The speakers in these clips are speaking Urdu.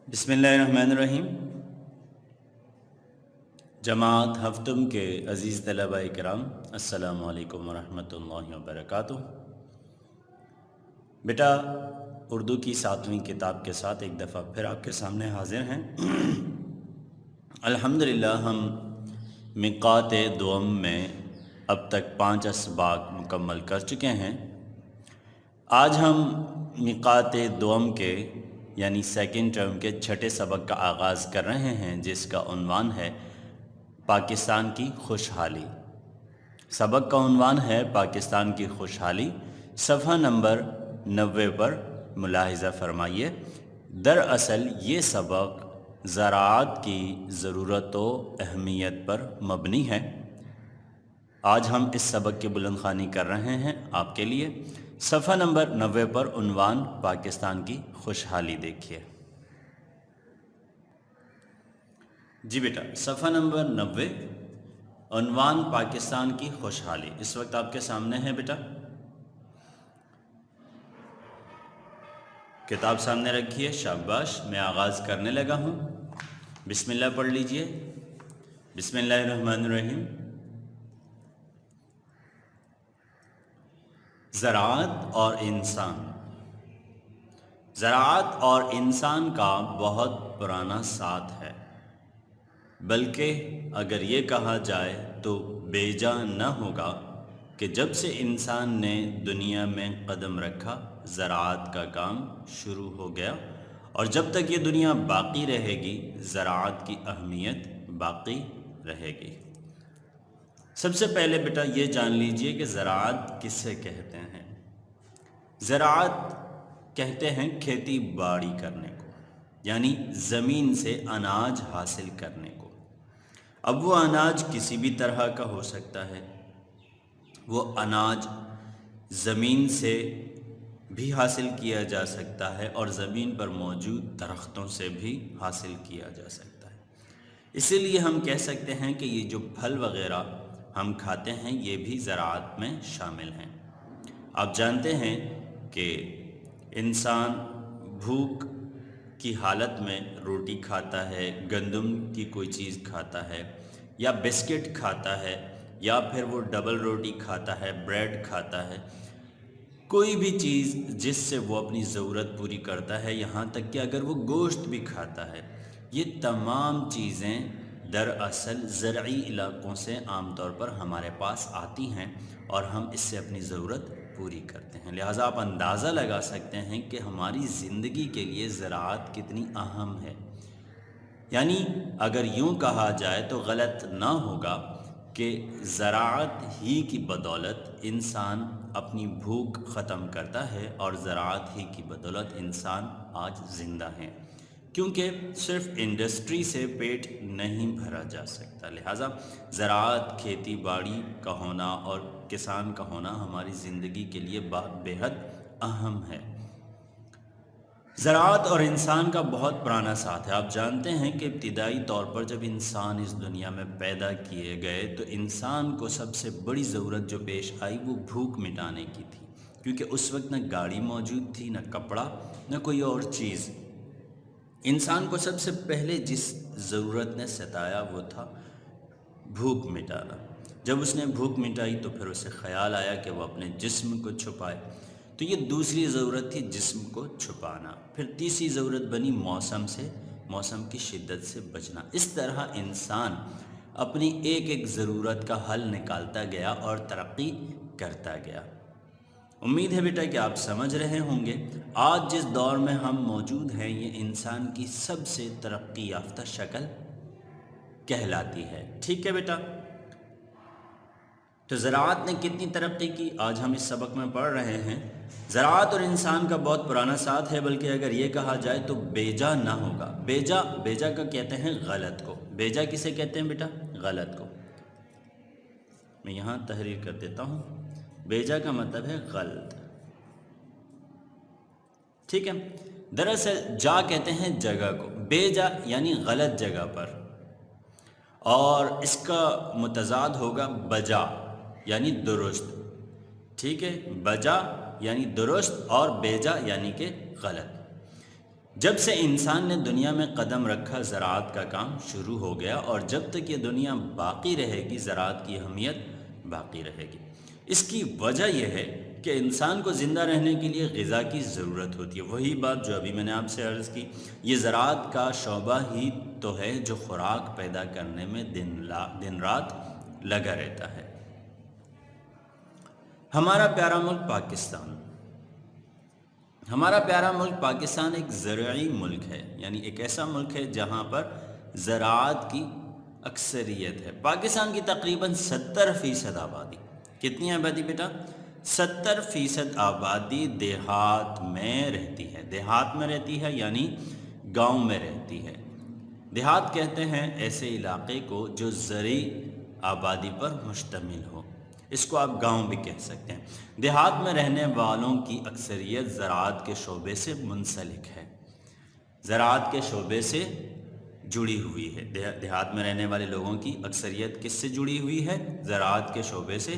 بسم اللہ الرحمن الرحیم۔ جماعت ہفتم کے عزیز طلبہ کرام، السلام علیکم ورحمۃ اللہ وبرکاتہ۔ بیٹا، اردو کی 7ویں کتاب کے ساتھ ایک دفعہ پھر آپ کے سامنے حاضر ہیں۔ الحمدللہ ہم مقات دوم میں اب تک 5 اسباق مکمل کر چکے ہیں۔ آج ہم مقات دوم کے یعنی سیکنڈ ٹرم کے 6 سبق کا آغاز کر رہے ہیں، جس کا عنوان ہے پاکستان کی خوشحالی۔ سبق کا عنوان ہے پاکستان کی خوشحالی۔ صفحہ نمبر 90 پر ملاحظہ فرمائیے۔ دراصل یہ سبق زراعت کی ضرورت و اہمیت پر مبنی ہے۔ آج ہم اس سبق کی بلند خوانی کر رہے ہیں آپ کے لیے۔ صفحہ نمبر 90 پر عنوان پاکستان کی خوشحالی دیکھیے۔ جی بیٹا، صفحہ نمبر 90 عنوان پاکستان کی خوشحالی اس وقت آپ کے سامنے ہے۔ بیٹا کتاب سامنے رکھیے، شاباش۔ میں آغاز کرنے لگا ہوں، بسم اللہ پڑھ لیجئے۔ بسم اللہ الرحمن الرحیم۔ زراعت اور انسان۔ زراعت اور انسان کا بہت پرانا ساتھ ہے، بلکہ اگر یہ کہا جائے تو بیجا نہ ہوگا کہ جب سے انسان نے دنیا میں قدم رکھا زراعت کا کام شروع ہو گیا، اور جب تک یہ دنیا باقی رہے گی زراعت کی اہمیت باقی رہے گی۔ سب سے پہلے بیٹا یہ جان لیجئے کہ زراعت کسے کہتے ہیں۔ زراعت کہتے ہیں کھیتی باڑی کرنے کو، یعنی زمین سے اناج حاصل کرنے کو۔ اب وہ اناج کسی بھی طرح کا ہو سکتا ہے۔ وہ اناج زمین سے بھی حاصل کیا جا سکتا ہے اور زمین پر موجود درختوں سے بھی حاصل کیا جا سکتا ہے۔ اسی لیے ہم کہہ سکتے ہیں کہ یہ جو پھل وغیرہ ہم کھاتے ہیں یہ بھی زراعت میں شامل ہیں۔ آپ جانتے ہیں کہ انسان بھوک کی حالت میں روٹی کھاتا ہے، گندم کی کوئی چیز کھاتا ہے، یا بسکٹ کھاتا ہے، یا پھر وہ ڈبل روٹی کھاتا ہے، بریڈ کھاتا ہے، کوئی بھی چیز جس سے وہ اپنی ضرورت پوری کرتا ہے، یہاں تک کہ اگر وہ گوشت بھی کھاتا ہے۔ یہ تمام چیزیں دراصل زرعی علاقوں سے عام طور پر ہمارے پاس آتی ہیں اور ہم اس سے اپنی ضرورت پوری کرتے ہیں۔ لہٰذا آپ اندازہ لگا سکتے ہیں کہ ہماری زندگی کے لیے زراعت کتنی اہم ہے۔ یعنی اگر یوں کہا جائے تو غلط نہ ہوگا کہ زراعت ہی کی بدولت انسان اپنی بھوک ختم کرتا ہے، اور زراعت ہی کی بدولت انسان آج زندہ ہے، کیونکہ صرف انڈسٹری سے پیٹ نہیں بھرا جا سکتا۔ لہٰذا زراعت، کھیتی باڑی کا ہونا اور کسان کا ہونا ہماری زندگی کے لیے بے حد اہم ہے۔ زراعت اور انسان کا بہت پرانا ساتھ ہے۔ آپ جانتے ہیں کہ ابتدائی طور پر جب انسان اس دنیا میں پیدا کیے گئے تو انسان کو سب سے بڑی ضرورت جو پیش آئی وہ بھوک مٹانے کی تھی، کیونکہ اس وقت نہ گاڑی موجود تھی، نہ کپڑا، نہ کوئی اور چیز۔ انسان کو سب سے پہلے جس ضرورت نے ستایا وہ تھا بھوک مٹانا۔ جب اس نے بھوک مٹائی تو پھر اسے خیال آیا کہ وہ اپنے جسم کو چھپائے، تو یہ دوسری ضرورت تھی جسم کو چھپانا۔ پھر تیسری ضرورت بنی موسم کی شدت سے بچنا۔ اس طرح انسان اپنی ایک ایک ضرورت کا حل نکالتا گیا اور ترقی کرتا گیا۔ امید ہے بیٹا کہ آپ سمجھ رہے ہوں گے آج جس دور میں ہم موجود ہیں یہ انسان کی سب سے ترقی یافتہ شکل کہلاتی ہے۔ ٹھیک ہے بیٹا، تو زراعت نے کتنی ترقی کی آج ہم اس سبق میں پڑھ رہے ہیں۔ زراعت اور انسان کا بہت پرانا ساتھ ہے، بلکہ اگر یہ کہا جائے تو بیجا نہ ہوگا۔ بیجا کا کہتے ہیں غلط کو۔ بیجا کسے کہتے ہیں بیٹا؟ غلط کو۔ میں یہاں تحریر کر دیتا ہوں، بیجا کا مطلب ہے غلط۔ ٹھیک ہے، دراصل جا کہتے ہیں جگہ کو، بیجا یعنی غلط جگہ پر، اور اس کا متضاد ہوگا بجا یعنی درست۔ ٹھیک ہے، بجا یعنی درست اور بیجا یعنی کہ غلط۔ جب سے انسان نے دنیا میں قدم رکھا زراعت کا کام شروع ہو گیا، اور جب تک یہ دنیا باقی رہے گی زراعت کی اہمیت باقی رہے گی۔ اس کی وجہ یہ ہے کہ انسان کو زندہ رہنے کے لیے غذا کی ضرورت ہوتی ہے۔ وہی بات جو ابھی میں نے آپ سے عرض کی، یہ زراعت کا شعبہ ہی تو ہے جو خوراک پیدا کرنے میں دن رات لگا رہتا ہے۔ ہمارا پیارا ملک پاکستان، ہمارا پیارا ملک پاکستان ایک زرعی ملک ہے، یعنی ایک ایسا ملک ہے جہاں پر زراعت کی اکثریت ہے۔ پاکستان کی تقریباً 70% آبادی، کتنی آبادی بیٹا؟ 70% آبادی دیہات میں رہتی ہے۔ دیہات میں رہتی ہے یعنی گاؤں میں رہتی ہے۔ دیہات کہتے ہیں ایسے علاقے کو جو زرعی آبادی پر مشتمل ہو، اس کو آپ گاؤں بھی کہہ سکتے ہیں۔ دیہات میں رہنے والوں کی اکثریت زراعت کے شعبے سے منسلک ہے، زراعت کے شعبے سے جڑی ہوئی ہے۔ دیہات میں رہنے والے لوگوں کی اکثریت کس سے جڑی ہوئی ہے؟ زراعت کے شعبے سے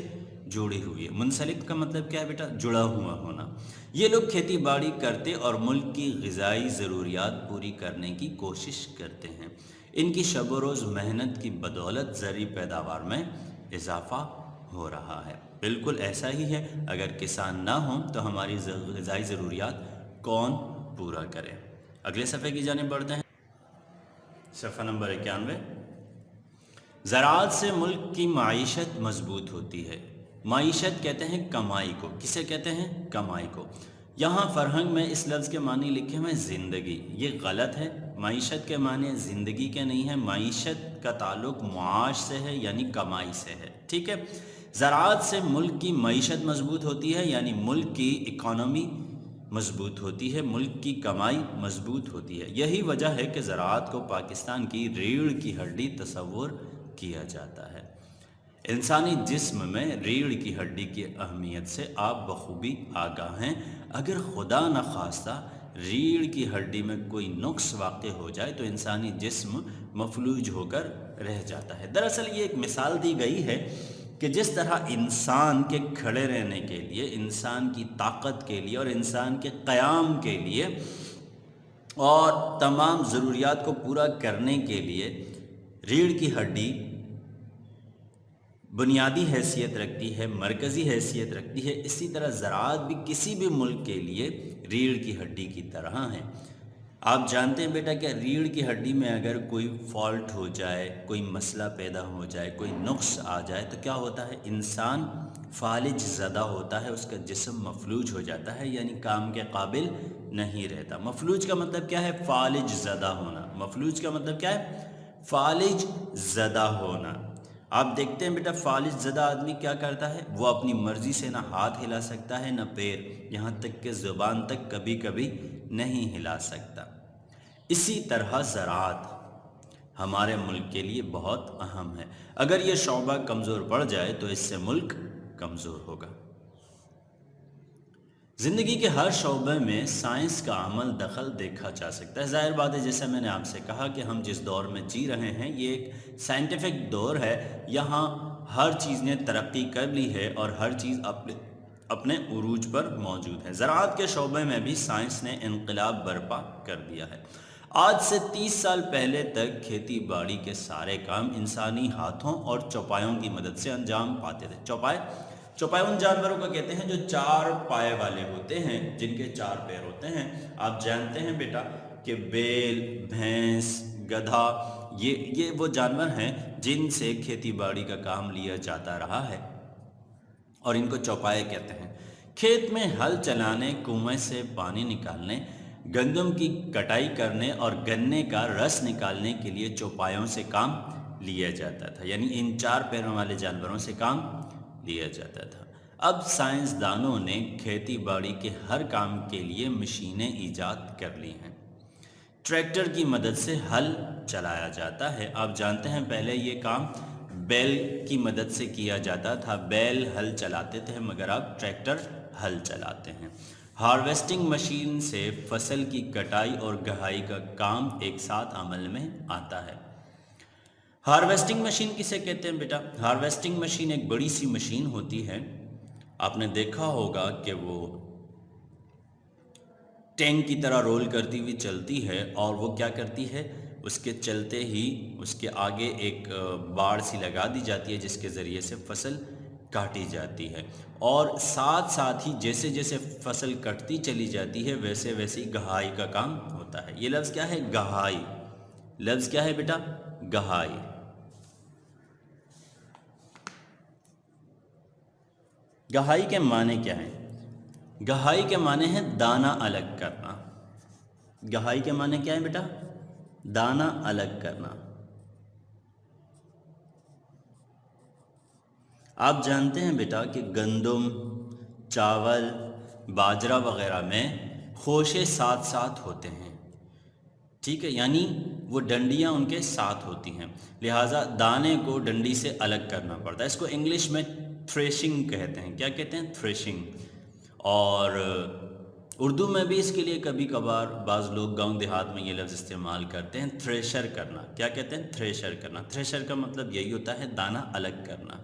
جڑی ہوئی ہے۔ منسلک کا مطلب کیا ہے بیٹا؟ جڑا ہوا ہونا۔ یہ لوگ کھیتی باڑی کرتے اور ملک کی غذائی ضروریات پوری کرنے کی کوشش کرتے ہیں۔ ان کی شب و روز محنت کی بدولت زرعی پیداوار میں اضافہ ہو رہا ہے۔ بالکل ایسا ہی ہے، اگر کسان نہ ہوں تو ہماری غذائی ضروریات کون پورا کرے؟ اگلے صفحے کی جانب بڑھتے ہیں، صفحہ نمبر 91۔ زراعت سے ملک کی معیشت مضبوط ہوتی ہے۔ معیشت کہتے ہیں کمائی کو، کسے کہتے ہیں؟ کمائی کو۔ یہاں فرہنگ میں اس لفظ کے معنی لکھے ہوئے زندگی، یہ غلط ہے۔ معیشت کے معنی زندگی کے نہیں ہے، معیشت کا تعلق معاش سے ہے یعنی کمائی سے ہے، ٹھیک ہے۔ زراعت سے ملک کی معیشت مضبوط ہوتی ہے، یعنی ملک کی اکانومی مضبوط ہوتی ہے، ملک کی کمائی مضبوط ہوتی ہے۔ یہی وجہ ہے کہ زراعت کو پاکستان کی ریڑھ کی ہڈی تصور کیا جاتا ہے۔ انسانی جسم میں ریڑھ کی ہڈی کی اہمیت سے آپ بخوبی آگاہ ہیں۔ اگر خدا نخواستہ ریڑھ کی ہڈی میں کوئی نقص واقع ہو جائے تو انسانی جسم مفلوج ہو کر رہ جاتا ہے۔ دراصل یہ ایک مثال دی گئی ہے کہ جس طرح انسان کے کھڑے رہنے کے لیے، انسان کی طاقت کے لیے اور انسان کے قیام کے لیے اور تمام ضروریات کو پورا کرنے کے لیے ریڑھ کی ہڈی بنیادی حیثیت رکھتی ہے، مرکزی حیثیت رکھتی ہے، اسی طرح زراعت بھی کسی بھی ملک کے لیے ریڑھ کی ہڈی کی طرح ہے۔ آپ جانتے ہیں بیٹا کہ ریڑھ کی ہڈی میں اگر کوئی فالٹ ہو جائے، کوئی مسئلہ پیدا ہو جائے، کوئی نقص آ جائے تو کیا ہوتا ہے؟ انسان فالج زدہ ہوتا ہے، اس کا جسم مفلوج ہو جاتا ہے، یعنی کام کے قابل نہیں رہتا۔ مفلوج کا مطلب کیا ہے؟ فالج زدہ ہونا۔ مفلوج کا مطلب کیا ہے؟ فالج زدہ ہونا۔ آپ دیکھتے ہیں بیٹا فالج زدہ آدمی کیا کرتا ہے؟ وہ اپنی مرضی سے نہ ہاتھ ہلا سکتا ہے نہ پیر، یہاں تک کہ زبان تک کبھی کبھی نہیں ہلا سکتا۔ اسی طرح زراعت ہمارے ملک کے لیے بہت اہم ہے۔ اگر یہ شعبہ کمزور پڑ جائے تو اس سے ملک کمزور ہوگا۔ زندگی کے ہر شعبے میں سائنس کا عمل دخل دیکھا جا سکتا ہے۔ ظاہر بات ہے، جیسے میں نے آپ سے کہا کہ ہم جس دور میں جی رہے ہیں یہ ایک سائنٹیفک دور ہے۔ یہاں ہر چیز نے ترقی کر لی ہے اور ہر چیز اپنے عروج پر موجود ہے۔ زراعت کے شعبے میں بھی سائنس نے انقلاب برپا کر دیا ہے۔ آج سے 30 سال پہلے تک کھیتی باڑی کے سارے کام انسانی ہاتھوں اور چوپایوں کی مدد سے انجام پاتے تھے۔ چوپائے ان جانوروں کو کہتے ہیں جو 4 پائے والے ہوتے ہیں، جن کے 4 پیر ہوتے ہیں۔ آپ جانتے ہیں بیٹا کہ بیل، بھینس، گدھا یہ وہ جانور ہیں جن سے کھیتی باڑی کا کام لیا جاتا رہا ہے اور ان کو چوپائے کہتے ہیں۔ کھیت میں ہل چلانے، کنویں سے پانی نکالنے، گندم کی کٹائی کرنے اور گنے کا رس نکالنے کے لیے چوپایوں سے کام لیا جاتا تھا، یعنی ان 4 پیروں والے جانوروں سے کام لیا جاتا تھا۔ اب سائنسدانوں نے کھیتی باڑی کے ہر کام کے لیے مشینیں ایجاد کر لی ہیں۔ ٹریکٹر کی مدد سے ہل چلایا جاتا ہے۔ آپ جانتے ہیں پہلے یہ کام بیل کی مدد سے کیا جاتا تھا، بیل ہل چلاتے تھے، مگر اب ٹریکٹر ہل چلاتے ہیں۔ ہارویسٹنگ مشین سے فصل کی کٹائی اور گہائی کا کام ایک ساتھ عمل میں آتا ہے۔ ہارویسٹنگ مشین کسے کہتے ہیں بیٹا؟ ہارویسٹنگ مشین ایک بڑی سی مشین ہوتی ہے، آپ نے دیکھا ہوگا کہ وہ ٹینک کی طرح رول کرتی ہوئی چلتی ہے، اور وہ کیا کرتی ہے، اس کے چلتے ہی اس کے آگے ایک باڑ سی لگا دی جاتی ہے جس کے ذریعے سے فصل کاٹی جاتی ہے، اور ساتھ ساتھ ہی جیسے جیسے فصل کٹتی چلی جاتی ہے ویسے ویسے ہی گہائی کا کام ہوتا ہے۔ یہ لفظ کیا ہے؟ گہائی۔ لفظ کیا ہے بیٹا؟ گہائی۔ گہائی کے معنی کیا ہیں؟ گہائی کے معنی ہے دانہ الگ کرنا۔ گہائی کے معنی کیا ہے بیٹا؟ دانہ الگ کرنا۔ آپ جانتے ہیں بیٹا کہ گندم، چاول، باجرہ وغیرہ میں خوشے ساتھ ساتھ ہوتے ہیں، ٹھیک ہے، یعنی وہ ڈنڈیاں ان کے ساتھ ہوتی ہیں، لہٰذا دانے کو ڈنڈی سے الگ کرنا پڑتا ہے۔ اس کو انگلش میں تھریشنگ کہتے ہیں۔ کیا کہتے ہیں؟ تھریشنگ۔ اور اردو میں بھی اس کے لیے کبھی کبھار بعض لوگ گاؤں دیہات میں یہ لفظ استعمال کرتے ہیں، تھریشر کرنا۔ کیا کہتے ہیں؟ تھریشر کرنا۔ تھریشر کا مطلب یہی ہوتا ہے دانہ الگ کرنا۔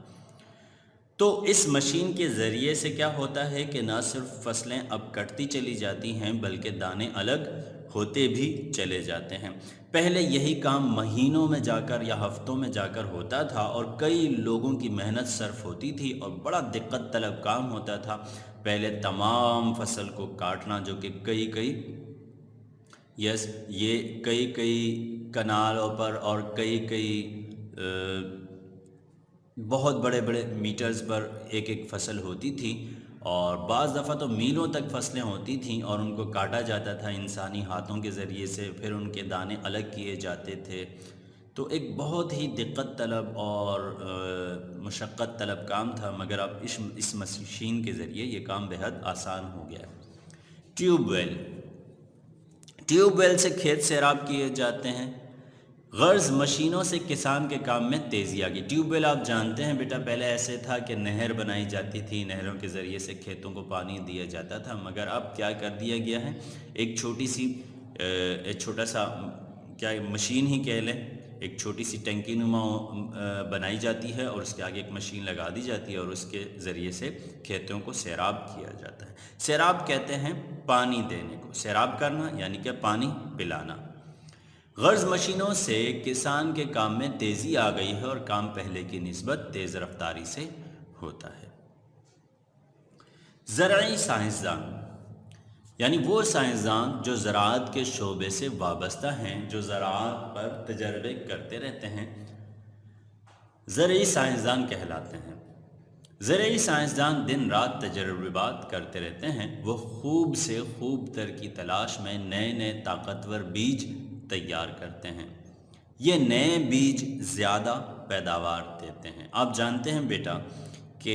تو اس مشین کے ذریعے سے کیا ہوتا ہے کہ نہ صرف فصلیں اب کٹتی چلی جاتی ہیں بلکہ دانے الگ ہوتے بھی چلے جاتے ہیں۔ پہلے یہی کام مہینوں میں جا کر یا ہفتوں میں جا کر ہوتا تھا، اور کئی لوگوں کی محنت صرف ہوتی تھی اور بڑا دقت طلب کام ہوتا تھا۔ پہلے تمام فصل کو کاٹنا، جو کہ کئی کنالوں پر اور کئی بہت بڑے بڑے میٹرز پر ایک ایک فصل ہوتی تھی، اور بعض دفعہ تو میلوں تک فصلیں ہوتی تھیں اور ان کو کاٹا جاتا تھا انسانی ہاتھوں کے ذریعے سے، پھر ان کے دانے الگ کیے جاتے تھے۔ تو ایک بہت ہی دقت طلب اور مشقت طلب کام تھا، مگر اب اس مشین کے ذریعے یہ کام بہت آسان ہو گیا۔ Tube well. ٹیوب ویل سے کھیت سیراب کیے جاتے ہیں۔ غرض مشینوں سے کسان کے کام میں تیزی آ گئی۔ ٹیوب ویل آپ جانتے ہیں بیٹا، پہلے ایسے تھا کہ نہر بنائی جاتی تھی، نہروں کے ذریعے سے کھیتوں کو پانی دیا جاتا تھا، مگر اب کیا کر دیا گیا ہے، ایک چھوٹا سا کیا مشین ہی کہہ لیں، ایک چھوٹی سی ٹینکی نما بنائی جاتی ہے اور اس کے آگے ایک مشین لگا دی جاتی ہے اور اس کے ذریعے سے کھیتوں کو سیراب کیا جاتا ہے۔ سیراب کہتے ہیں پانی دینے کو، سیراب کرنا یعنی کہ پانی پلانا۔ غرض مشینوں سے کسان کے کام میں تیزی آ گئی ہے اور کام پہلے کی نسبت تیز رفتاری سے ہوتا ہے۔ زرعی سائنسدان، یعنی وہ سائنسدان جو زراعت کے شعبے سے وابستہ ہیں، جو زراعت پر تجربے کرتے رہتے ہیں، زرعی سائنسدان کہلاتے ہیں۔ زرعی سائنسدان دن رات تجربات کرتے رہتے ہیں، وہ خوب سے خوب تر کی تلاش میں نئے نئے طاقتور بیج تیار کرتے ہیں۔ یہ نئے بیج زیادہ پیداوار دیتے ہیں۔ آپ جانتے ہیں بیٹا کہ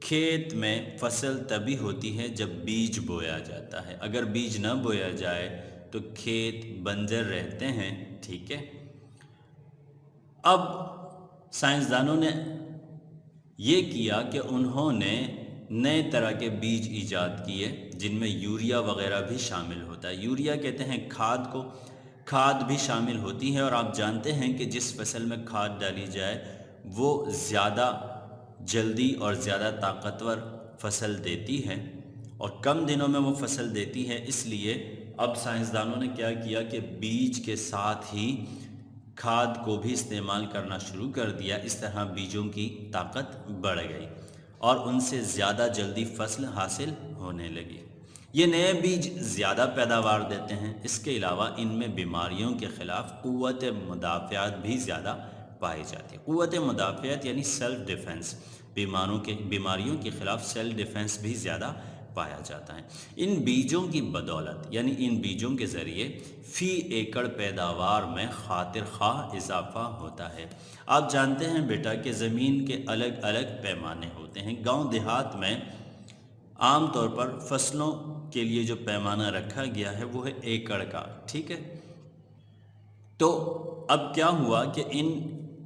کھیت میں فصل تبھی ہوتی ہے جب بیج بویا جاتا ہے، اگر بیج نہ بویا جائے تو کھیت بنجر رہتے ہیں، ٹھیک ہے۔ اب سائنسدانوں نے یہ کیا کہ انہوں نے نئے طرح کے بیج ایجاد کیے جن میں یوریا وغیرہ بھی شامل ہوتا ہے۔ یوریا کہتے ہیں کھاد کو، کھاد بھی شامل ہوتی ہے، اور آپ جانتے ہیں کہ جس فصل میں کھاد ڈالی جائے وہ زیادہ جلدی اور زیادہ طاقتور فصل دیتی ہے اور کم دنوں میں وہ فصل دیتی ہے۔ اس لیے اب سائنسدانوں نے کیا کیا کہ بیج کے ساتھ ہی کھاد کو بھی استعمال کرنا شروع کر دیا۔ اس طرح بیجوں کی طاقت بڑھ گئی اور ان سے زیادہ جلدی فصل حاصل ہونے لگی۔ یہ نئے بیج زیادہ پیداوار دیتے ہیں، اس کے علاوہ ان میں بیماریوں کے خلاف قوت مدافعت بھی زیادہ پائی جاتی ہے۔ قوت مدافعت یعنی سیلف ڈیفنس، بیماریوں کے خلاف سیلف ڈیفنس بھی زیادہ پایا جاتا ہے۔ ان بیجوں کی بدولت یعنی ان بیجوں کے ذریعے فی ایکڑ پیداوار میں خاطر خواہ اضافہ ہوتا ہے۔ آپ جانتے ہیں بیٹا کہ زمین کے الگ الگ پیمانے ہوتے ہیں۔ گاؤں دیہات میں عام طور پر فصلوں کے لیے جو پیمانہ رکھا گیا ہے وہ ہے ایکڑ کا، ٹھیک ہے۔ تو اب کیا ہوا کہ ان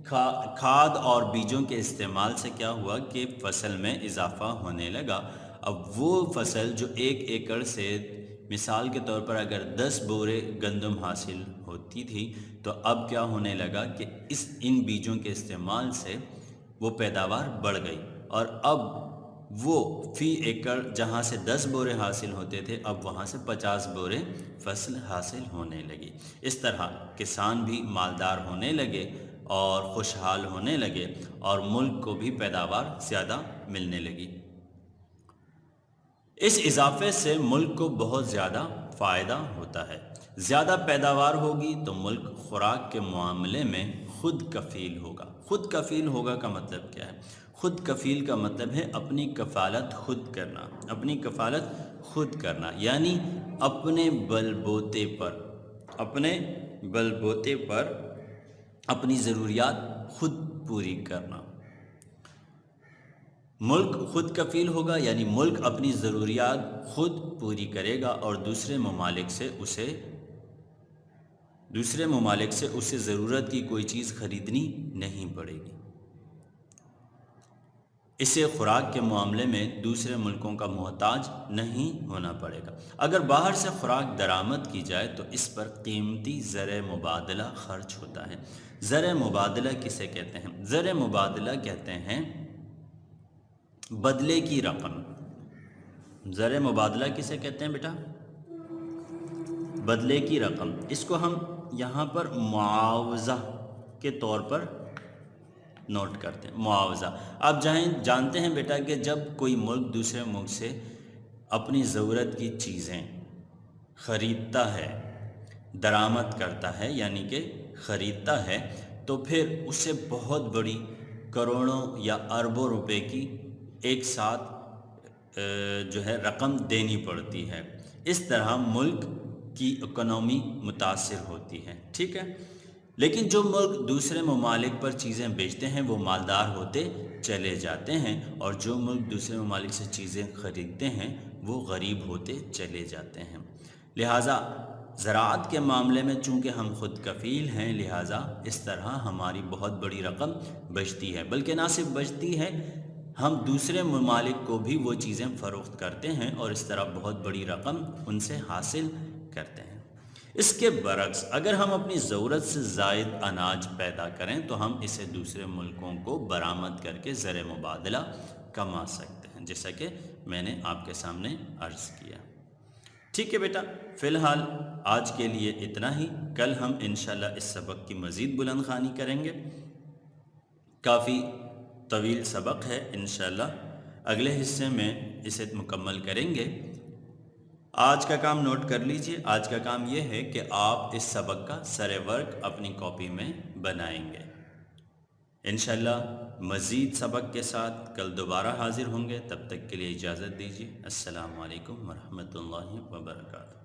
کھاد اور بیجوں کے استعمال سے کیا ہوا کہ فصل میں اضافہ ہونے لگا۔ اب وہ فصل جو ایک ایکڑ سے مثال کے طور پر اگر 10 بورے گندم حاصل ہوتی تھی، تو اب کیا ہونے لگا کہ ان بیجوں کے استعمال سے وہ پیداوار بڑھ گئی اور اب وہ فی ایکڑ جہاں سے 10 بورے حاصل ہوتے تھے اب وہاں سے 50 بورے فصل حاصل ہونے لگی۔ اس طرح کسان بھی مالدار ہونے لگے اور خوشحال ہونے لگے اور ملک کو بھی پیداوار زیادہ ملنے لگی۔ اس اضافے سے ملک کو بہت زیادہ فائدہ ہوتا ہے۔ زیادہ پیداوار ہوگی تو ملک خوراک کے معاملے میں خود کفیل ہوگا۔ خود کفیل ہوگا کا مطلب کیا ہے؟ خود کفیل کا مطلب ہے اپنی کفالت خود کرنا، اپنی کفالت خود کرنا، یعنی اپنے بل بوتے پر اپنی ضروریات خود پوری کرنا۔ ملک خود کفیل ہوگا یعنی ملک اپنی ضروریات خود پوری کرے گا اور دوسرے ممالک سے اسے ضرورت کی کوئی چیز خریدنی نہیں پڑے گی۔ اسے خوراک کے معاملے میں دوسرے ملکوں کا محتاج نہیں ہونا پڑے گا۔ اگر باہر سے خوراک درآمد کی جائے تو اس پر قیمتی زر مبادلہ خرچ ہوتا ہے۔ زر مبادلہ کسے کہتے ہیں؟ زر مبادلہ کہتے ہیں بدلے کی رقم۔ زر مبادلہ کسے کہتے ہیں بیٹا؟ بدلے کی رقم۔ اس کو ہم یہاں پر معاوضہ کے طور پر نوٹ کرتے ہیں، معاوضہ۔ آپ جانتے ہیں بیٹا کہ جب کوئی ملک دوسرے ملک سے اپنی ضرورت کی چیزیں خریدتا ہے، درآمد کرتا ہے یعنی کہ خریدتا ہے، تو پھر اسے بہت بڑی کروڑوں یا اربوں روپے کی ایک ساتھ رقم دینی پڑتی ہے۔ اس طرح ملک کی اکنامی متاثر ہوتی ہے، ٹھیک ہے۔ لیکن جو ملک دوسرے ممالک پر چیزیں بیچتے ہیں وہ مالدار ہوتے چلے جاتے ہیں، اور جو ملک دوسرے ممالک سے چیزیں خریدتے ہیں وہ غریب ہوتے چلے جاتے ہیں۔ لہٰذا زراعت کے معاملے میں چونکہ ہم خود کفیل ہیں، لہٰذا اس طرح ہماری بہت بڑی رقم بچتی ہے، بلکہ نہ صرف بچتی ہے، ہم دوسرے ممالک کو بھی وہ چیزیں فروخت کرتے ہیں اور اس طرح بہت بڑی رقم ان سے حاصل کرتے ہیں۔ اس کے برعکس اگر ہم اپنی ضرورت سے زائد اناج پیدا کریں تو ہم اسے دوسرے ملکوں کو برآمد کر کے زر مبادلہ کما سکتے ہیں، جیسا کہ میں نے آپ کے سامنے عرض کیا۔ ٹھیک ہے بیٹا، فی الحال آج کے لیے اتنا ہی۔ کل ہم انشاءاللہ اس سبق کی مزید بلند خوانی کریں گے۔ کافی طویل سبق ہے، انشاءاللہ اگلے حصے میں اسے مکمل کریں گے۔ آج کا کام نوٹ کر لیجئے۔ آج کا کام یہ ہے کہ آپ اس سبق کا سر ورک اپنی کاپی میں بنائیں گے۔ انشاءاللہ مزید سبق کے ساتھ کل دوبارہ حاضر ہوں گے، تب تک کے لیے اجازت دیجیے۔ السلام علیکم ورحمۃ اللہ وبرکاتہ۔